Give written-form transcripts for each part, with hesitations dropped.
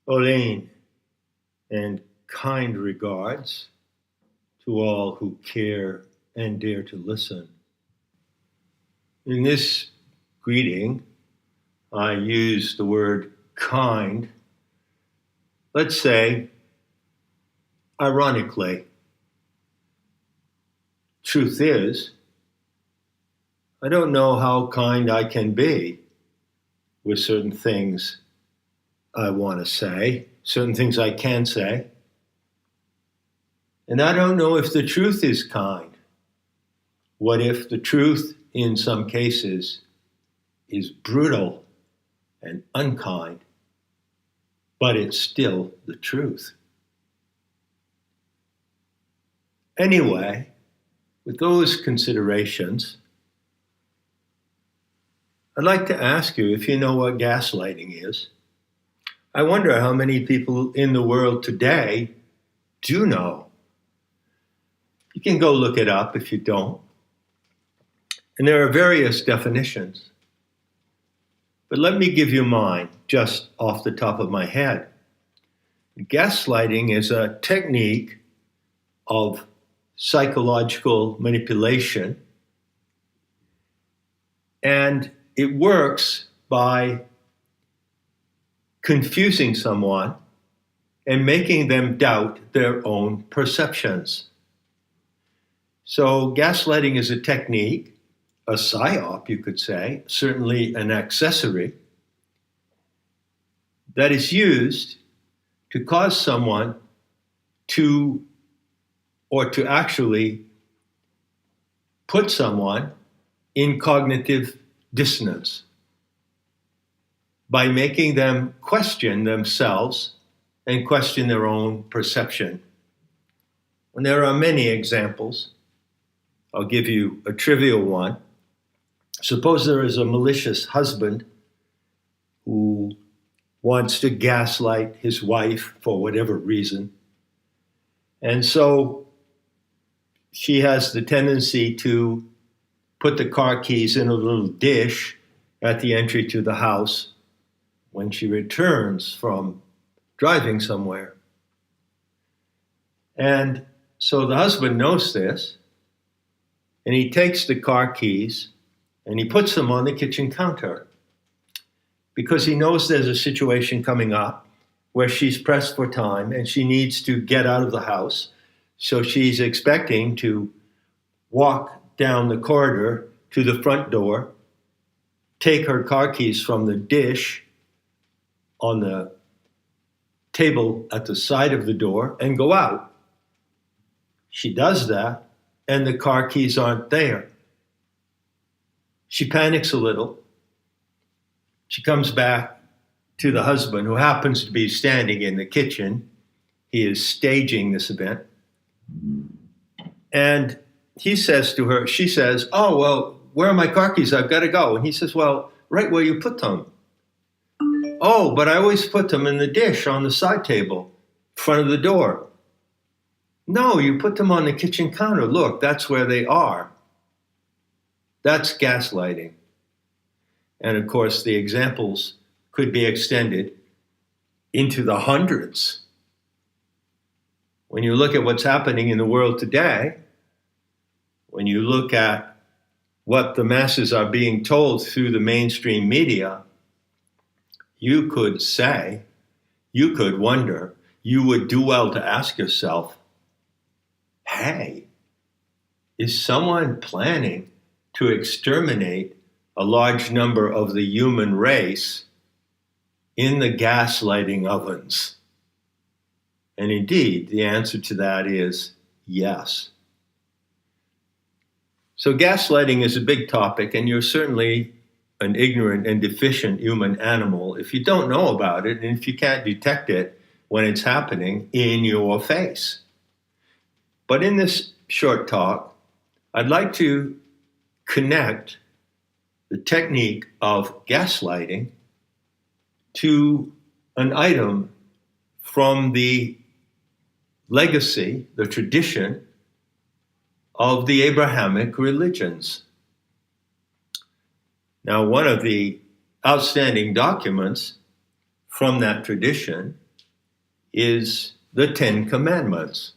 Olaine, and kind regards to all who care and dare to listen. In this greeting, I use the word kind, let's say, ironically. Truth is, I don't know how kind I can be with certain things I want to say, certain things I can say. And I don't know if the truth is kind. What if the truth, in some cases, is brutal and unkind, but it's still the truth? Anyway, with those considerations, I'd like to ask you if you know what gaslighting is. I wonder how many people in the world today do know. You can go look it up if you don't. And there are various definitions. But let me give you mine, just off the top of my head. Gaslighting is a technique of psychological manipulation, and it works by confusing someone and making them doubt their own perceptions. So gaslighting is a technique, a psyop, you could say, certainly an accessory, that is used to cause someone to actually put someone in cognitive dissonance by making them question themselves and question their own perception. And there are many examples. I'll give you a trivial one. Suppose there is a malicious husband who wants to gaslight his wife for whatever reason. And so she has the tendency to put the car keys in a little dish at the entry to the house when she returns from driving somewhere. And so the husband knows this, and he takes the car keys and he puts them on the kitchen counter because he knows there's a situation coming up where she's pressed for time and she needs to get out of the house. So she's expecting to walk down the corridor to the front door, take her car keys from the dish on the table at the side of the door, and go out. She does that, and the car keys aren't there. She panics a little. She comes back to the husband, who happens to be standing in the kitchen. He is staging this event. And he says to her, she says, "Oh, well, where are my car keys? I've got to go." And he says, "Well, right where you put them." "Oh, but I always put them in the dish on the side table, in front of the door." "No, you put them on the kitchen counter. Look, that's where they are." That's gaslighting. And of course, the examples could be extended into the hundreds. When you look at what's happening in the world today, when you look at what the masses are being told through the mainstream media, you could say, you could wonder, you would do well to ask yourself, hey, is someone planning to exterminate a large number of the human race in the gaslighting ovens? And indeed, the answer to that is yes. So gaslighting is a big topic, and you're certainly an ignorant and deficient human animal if you don't know about it and if you can't detect it when it's happening in your face. But in this short talk, I'd like to connect the technique of gaslighting to an item from the legacy, the tradition of the Abrahamic religions. Now, one of the outstanding documents from that tradition is the Ten Commandments.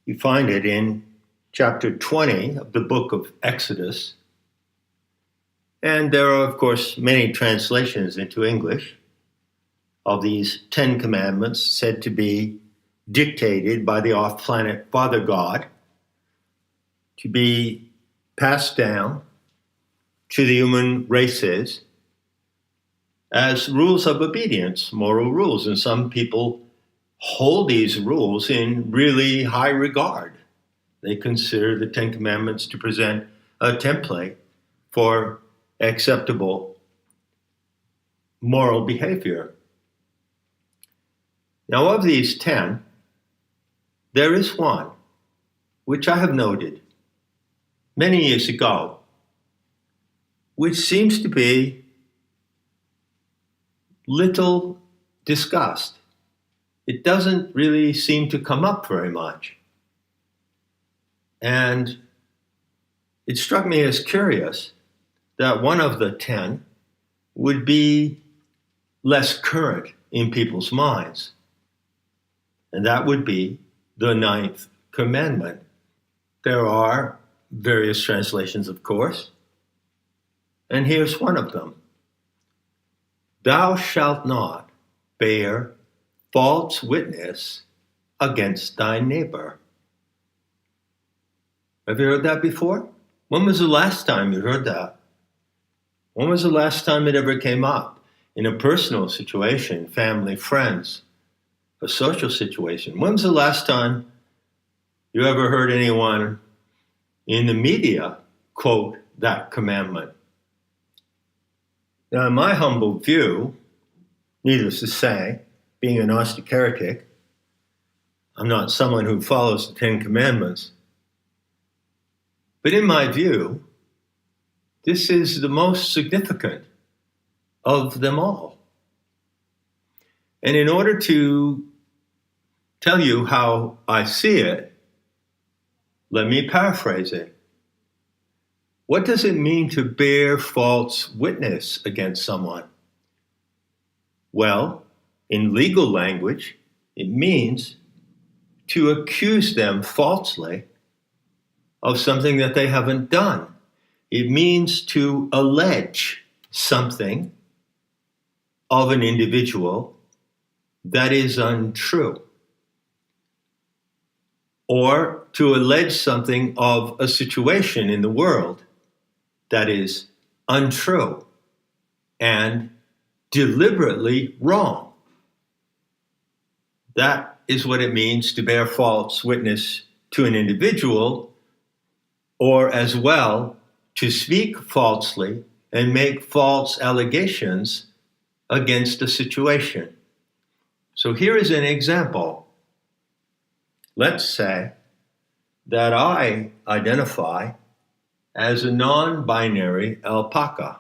You find it in chapter 20 of the book of Exodus. And there are, of course, many translations into English of these Ten Commandments said to be dictated by the off-planet Father God to be passed down to the human races as rules of obedience, moral rules. And some people hold these rules in really high regard. They consider the Ten Commandments to present a template for acceptable moral behavior. Now, of these 10, there is one which I have noted many years ago, which seems to be little discussed. It doesn't really seem to come up very much. And it struck me as curious that one of the 10 would be less current in people's minds. And that would be the ninth commandment. There are various translations, of course. And here's one of them. Thou shalt not bear false witness against thy neighbor. Have you heard that before? When was the last time you heard that? When was the last time it ever came up in a personal situation, family, friends, a social situation? When was the last time you ever heard anyone in the media quote that commandment? Now, in my humble view, needless to say, being a Gnostic heretic, I'm not someone who follows the Ten Commandments. But in my view, this is the most significant of them all. And in order to tell you how I see it, let me paraphrase it. What does it mean to bear false witness against someone? Well, in legal language, it means to accuse them falsely of something that they haven't done. It means to allege something of an individual that is untrue, or to allege something of a situation in the world that is untrue and deliberately wrong. That is what it means to bear false witness to an individual, or as well to speak falsely and make false allegations against a situation. So here is an example. Let's say that I identify as a non-binary alpaca.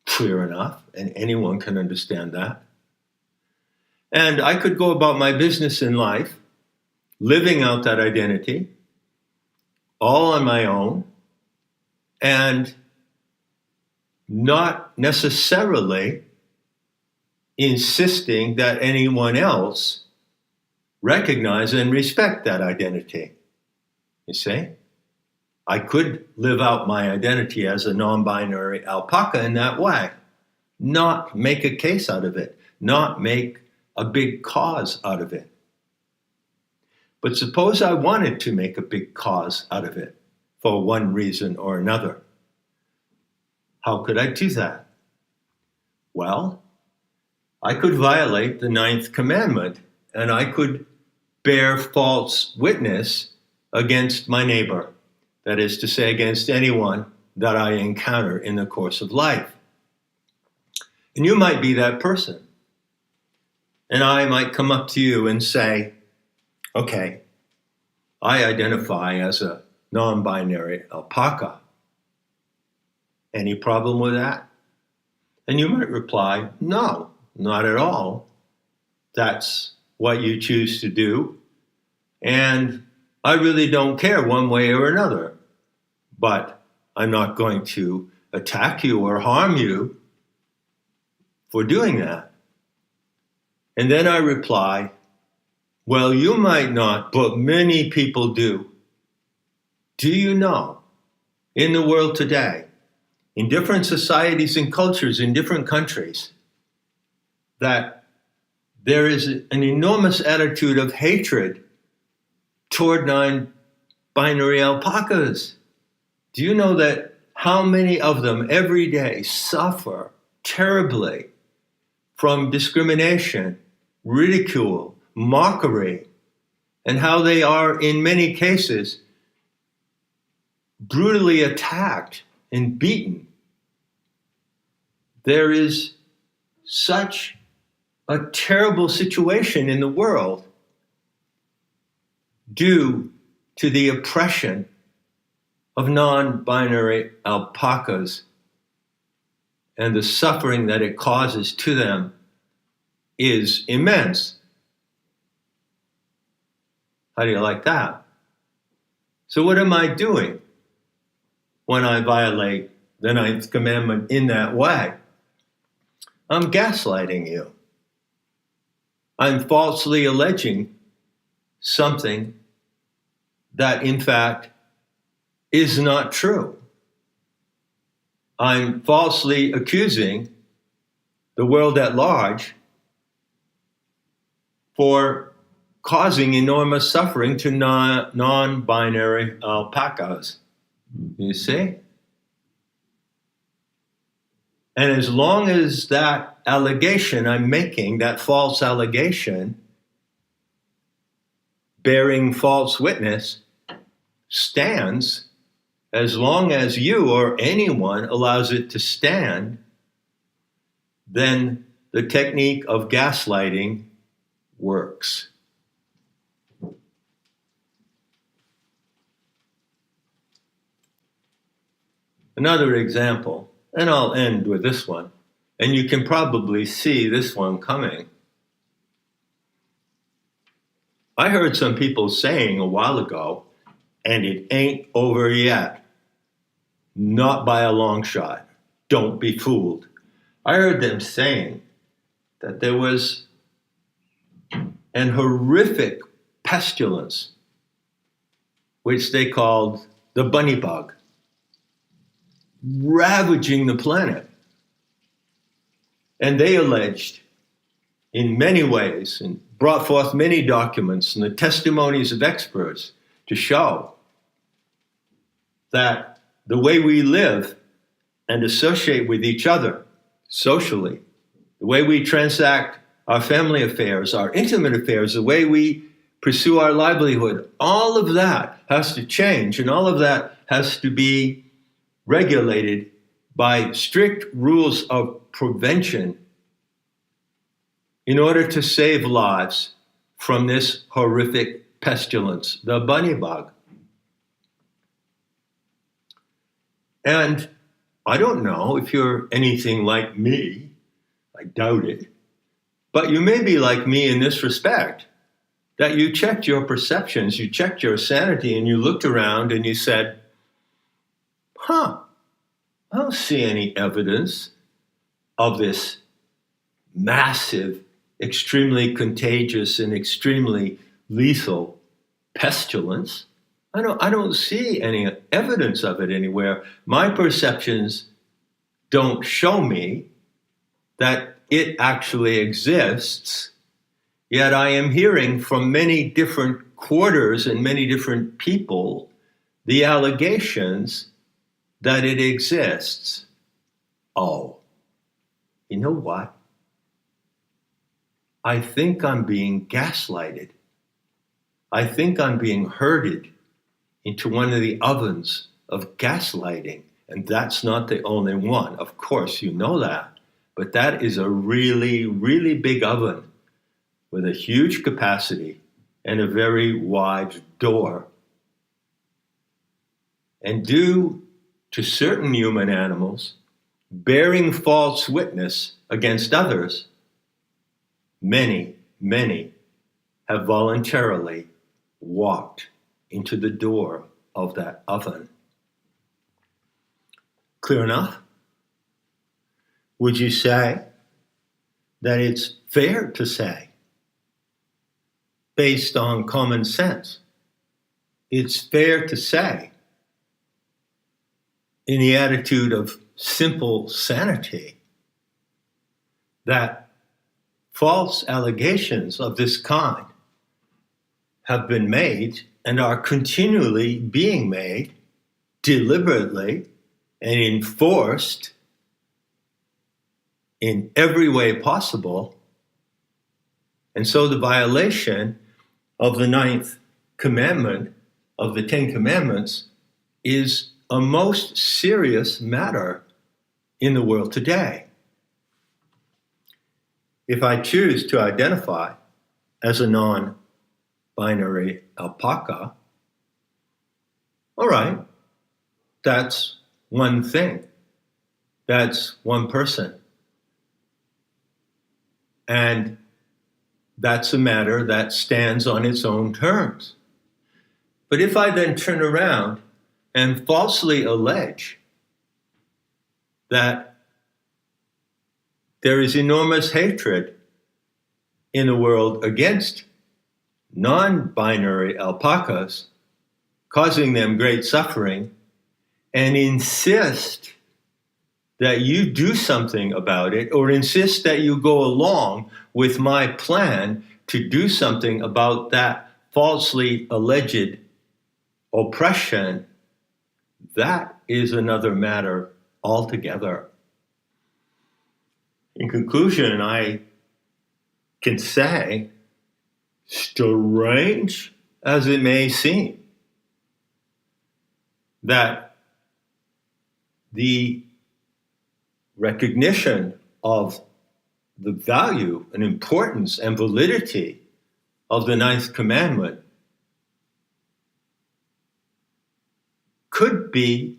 Clear enough, and anyone can understand that. And I could go about my business in life, living out that identity, all on my own, and not necessarily insisting that anyone else recognize and respect that identity. You see? I could live out my identity as a non-binary alpaca in that way, not make a case out of it, not make a big cause out of it. But suppose I wanted to make a big cause out of it for one reason or another. How could I do that? Well, I could violate the ninth commandment, and I could bear false witness against my neighbor. That is to say, against anyone that I encounter in the course of life. And you might be that person. And I might come up to you and say, okay, I identify as a non-binary alpaca. Any problem with that? And you might reply, no, not at all. That's what you choose to do. And I really don't care one way or another. But I'm not going to attack you or harm you for doing that. And then I reply, well, you might not, but many people do. Do you know, in the world today, in different societies and cultures in different countries, that there is an enormous attitude of hatred toward non-binary alpacas? Do you know that how many of them every day suffer terribly from discrimination, ridicule, mockery, and how they are, in many cases, brutally attacked and beaten? There is such a terrible situation in the world due to the oppression of non-binary alpacas, and the suffering that it causes to them is immense. How do you like that? So what am I doing when I violate the ninth commandment in that way? I'm gaslighting you. I'm falsely alleging something that, in fact, is not true. I'm falsely accusing the world at large for causing enormous suffering to non-binary alpacas. You see? And as long as that allegation I'm making, that false allegation, bearing false witness, stands, as long as you or anyone allows it to stand, then the technique of gaslighting works. Another example, and I'll end with this one, and you can probably see this one coming. I heard some people saying a while ago, and it ain't over yet. Not by a long shot. Don't be fooled. I heard them saying that there was an horrific pestilence, which they called the bunny bug, ravaging the planet. And they alleged in many ways and brought forth many documents and the testimonies of experts to show that the way we live and associate with each other socially, the way we transact our family affairs, our intimate affairs, the way we pursue our livelihood, all of that has to change, and all of that has to be regulated by strict rules of prevention in order to save lives from this horrific pestilence, the bunny bug. And I don't know if you're anything like me, I doubt it, but you may be like me in this respect, that you checked your perceptions, you checked your sanity, and you looked around and you said, I don't see any evidence of this massive, extremely contagious and extremely lethal pestilence. I don't see any evidence of it anywhere. My perceptions don't show me that it actually exists, yet I am hearing from many different quarters and many different people the allegations that it exists. Oh, you know what? I think I'm being gaslighted. I think I'm being herded into one of the ovens of gaslighting. And that's not the only one. Of course, you know that. But that is a really, really big oven with a huge capacity and a very wide door. And due to certain human animals bearing false witness against others, many, many have voluntarily walked into the door of that oven. Clear enough? Would you say that it's fair to say, based on common sense, it's fair to say, in the attitude of simple sanity, that false allegations of this kind have been made and are continually being made deliberately and enforced in every way possible. And so the violation of the ninth commandment of the Ten Commandments is a most serious matter in the world today. If I choose to identify as a non-binary alpaca, all right, that's one thing. That's one person. And that's a matter that stands on its own terms. But if I then turn around and falsely allege that there is enormous hatred in the world against non-binary alpacas, causing them great suffering, and insist that you do something about it, or insist that you go along with my plan to do something about that falsely alleged oppression, that is another matter altogether. In conclusion, I can say, strange as it may seem, that the recognition of the value and importance and validity of the ninth commandment could be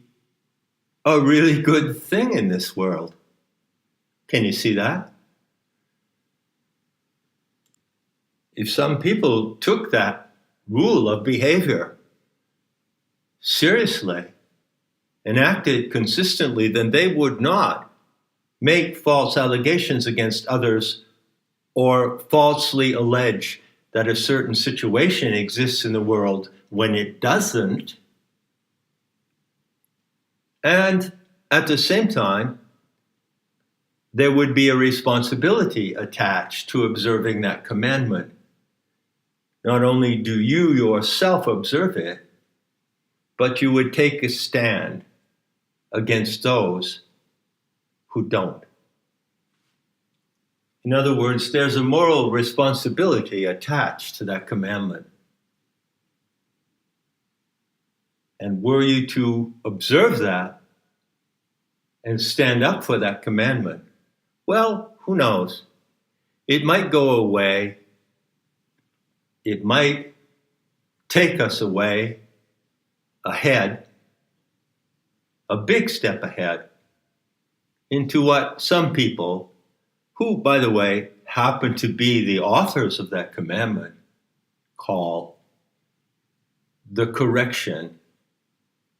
a really good thing in this world. Can you see that? If some people took that rule of behavior seriously and acted consistently, then they would not make false allegations against others or falsely allege that a certain situation exists in the world when it doesn't. And at the same time, there would be a responsibility attached to observing that commandment. Not only do you yourself observe it, but you would take a stand against those who don't. In other words, there's a moral responsibility attached to that commandment. And were you to observe that and stand up for that commandment, well, who knows? It might go away. It might take us away, ahead, a big step ahead, into what some people, who, by the way, happen to be the authors of that commandment, call the correction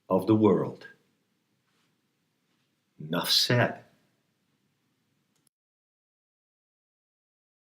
of the world. Enough said.